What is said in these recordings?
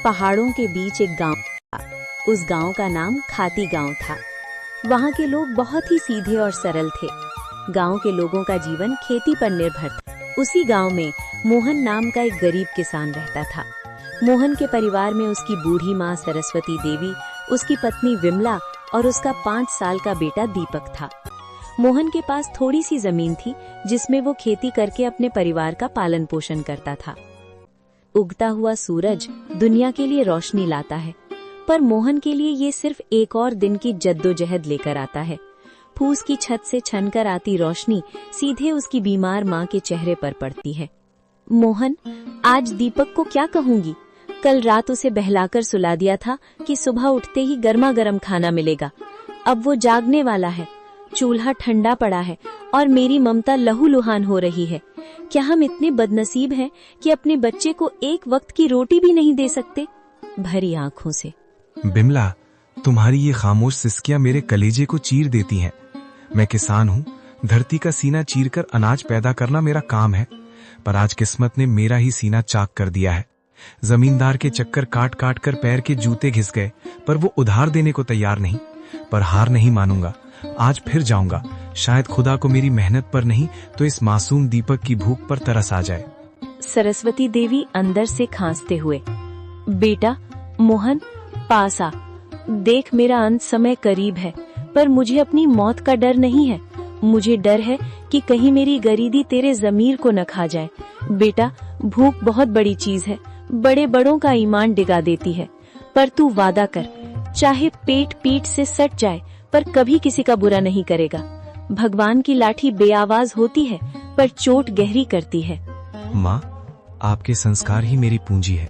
पहाड़ों के बीच एक गांव था। उस गांव का नाम खाती गांव था। वहां के लोग बहुत ही सीधे और सरल थे। गांव के लोगों का जीवन खेती पर निर्भर था। उसी गांव में मोहन नाम का एक गरीब किसान रहता था। मोहन के परिवार में उसकी बूढ़ी माँ सरस्वती देवी, उसकी पत्नी विमला और उसका 5 साल का बेटा दीपक था। मोहन के पास थोड़ी सी जमीन थी जिसमें वो खेती करके अपने परिवार का पालन पोषण करता था। उगता हुआ सूरज दुनिया के लिए रोशनी लाता है, पर मोहन के लिए ये सिर्फ एक और दिन की जद्दोजहद लेकर आता है। फूस की छत से छनकर आती रोशनी सीधे उसकी बीमार माँ के चेहरे पर पड़ती है। मोहन, आज दीपक को क्या कहूंगी? कल रात उसे बहलाकर सुला दिया था कि सुबह उठते ही गर्मा गर्म खाना मिलेगा। अब वो जागने वाला है, चूल्हा ठंडा पड़ा है और मेरी ममता लहूलुहान हो रही है। क्या हम इतने बदनसीब हैं कि अपने बच्चे को एक वक्त की रोटी भी नहीं दे सकते? भरी आंखों से। बिमला, तुम्हारी ये खामोश सिसकियां मेरे कलेजे को चीर देती हैं। मैं किसान हूँ, धरती का सीना चीरकर अनाज पैदा करना मेरा काम है, पर आज किस्मत ने मेरा ही सीना चाक कर दिया है। जमींदार के चक्कर काट काट कर पैर के जूते घिस गए, पर वो उधार देने को तैयार नहीं। पर हार नहीं मानूंगा, आज फिर जाऊंगा। शायद खुदा को मेरी मेहनत पर नहीं तो इस मासूम दीपक की भूख पर तरस आ जाए। सरस्वती देवी अंदर से खांसते हुए, बेटा मोहन, पास आ। देख, मेरा अंत समय करीब है, पर मुझे अपनी मौत का डर नहीं है। मुझे डर है कि कहीं मेरी गरीबी तेरे जमीर को न खा जाए। बेटा, भूख बहुत बड़ी चीज है, बड़े बड़ों का ईमान डिगा देती है। पर तू वादा कर, चाहे पेट पीठ से सट जाए, पर कभी किसी का बुरा नहीं करेगा। भगवान की लाठी बेआवाज होती है, पर चोट गहरी करती है। माँ, आपके संस्कार ही मेरी पूंजी है।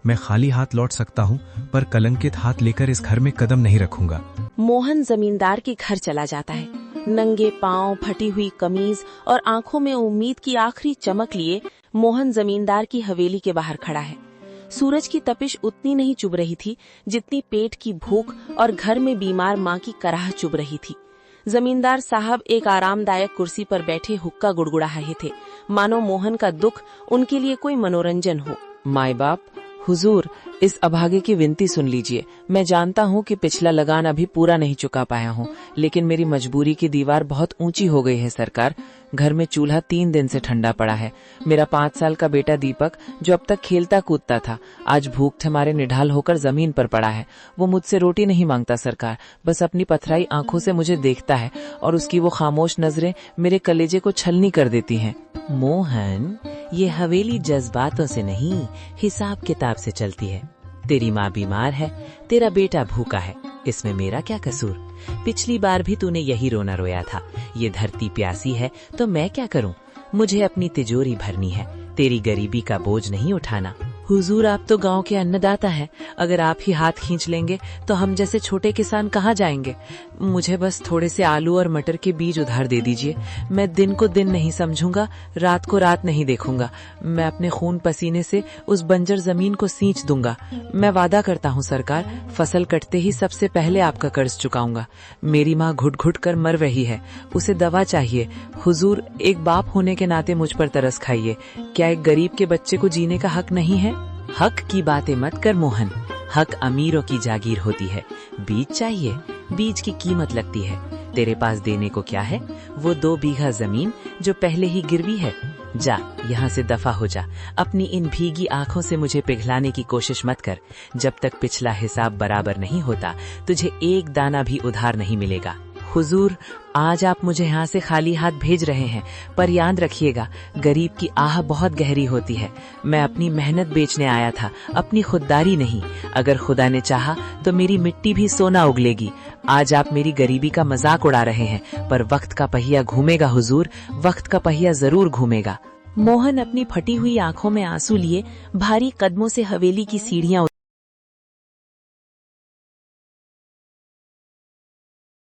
मैं खाली हाथ लौट सकता हूँ, पर कलंकित हाथ लेकर इस घर में कदम नहीं रखूंगा। मोहन जमींदार के घर चला जाता है। नंगे पांव, फटी हुई कमीज और आंखों में उम्मीद की आखिरी चमक लिए मोहन जमींदार की हवेली के बाहर खड़ा है। सूरज की तपिश उतनी नहीं चुभ रही थी जितनी पेट की भूख और घर में बीमार माँ की कराह चुभ रही थी। जमींदार साहब एक आरामदायक कुर्सी पर बैठे हुक्का गुड़गुड़ा रहे थे, मानो मोहन का दुख उनके लिए कोई मनोरंजन हो। माई बाप, हुजूर, इस अभागे की विनती सुन लीजिए। मैं जानता हूँ कि पिछला लगान अभी पूरा नहीं चुका पाया हूँ, लेकिन मेरी मजबूरी की दीवार बहुत ऊंची हो गई है सरकार। घर में चूल्हा 3 दिन से ठंडा पड़ा है। मेरा 5 साल का बेटा दीपक, जो अब तक खेलता कूदता था, आज भूख मारे निढाल होकर जमीन पर पड़ा है। वो मुझसे रोटी नहीं मांगता सरकार, बस अपनी पथराई आंखों से मुझे देखता है और उसकी वो खामोश नजरें मेरे कलेजे को छलनी कर देती हैं। मोहन, ये हवेली जज्बातों से नहीं, हिसाब किताब से चलती है। तेरी माँ बीमार है, तेरा बेटा भूखा है, इसमें मेरा क्या कसूर? पिछली बार भी तूने यही रोना रोया था। ये धरती प्यासी है तो मैं क्या करूं? मुझे अपनी तिजोरी भरनी है, तेरी गरीबी का बोझ नहीं उठाना। हुजूर, आप तो गांव के अन्नदाता हैं। अगर आप ही हाथ खींच लेंगे तो हम जैसे छोटे किसान कहाँ जाएंगे? मुझे बस थोड़े से आलू और मटर के बीज उधार दे दीजिए। मैं दिन को दिन नहीं समझूंगा, रात को रात नहीं देखूंगा। मैं अपने खून पसीने से उस बंजर जमीन को सींच दूंगा। मैं वादा करता हूँ सरकार, फसल कटते ही सबसे पहले आपका कर्ज चुकाऊंगा। मेरी माँ घुट घुट कर मर रही है, उसे दवा चाहिए। हुजूर, एक बाप होने के नाते मुझ पर तरस खाइए। क्या एक गरीब के बच्चे को जीने का हक नहीं है? हक की बातें मत कर मोहन, हक अमीरों की जागीर होती है। बीज चाहिए, बीज की कीमत लगती है। तेरे पास देने को क्या है? वो 2 बीघा जमीन जो पहले ही गिरवी है। जा, यहाँ से दफा हो जा। अपनी इन भीगी आंखों से मुझे पिघलाने की कोशिश मत कर। जब तक पिछला हिसाब बराबर नहीं होता, तुझे एक दाना भी उधार नहीं मिलेगा। हुजूर, आज आप मुझे यहाँ से खाली हाथ भेज रहे हैं, पर याद रखिएगा, गरीब की आह बहुत गहरी होती है। मैं अपनी मेहनत बेचने आया था, अपनी खुददारी नहीं। अगर खुदा ने चाहा तो मेरी मिट्टी भी सोना उगलेगी। आज आप मेरी गरीबी का मजाक उड़ा रहे हैं, पर वक्त का पहिया घूमेगा हुजूर, वक्त का पहिया जरूर घूमेगा। मोहन अपनी फटी हुई आंखों में आंसू लिए भारी कदमों से हवेली की सीढ़ियां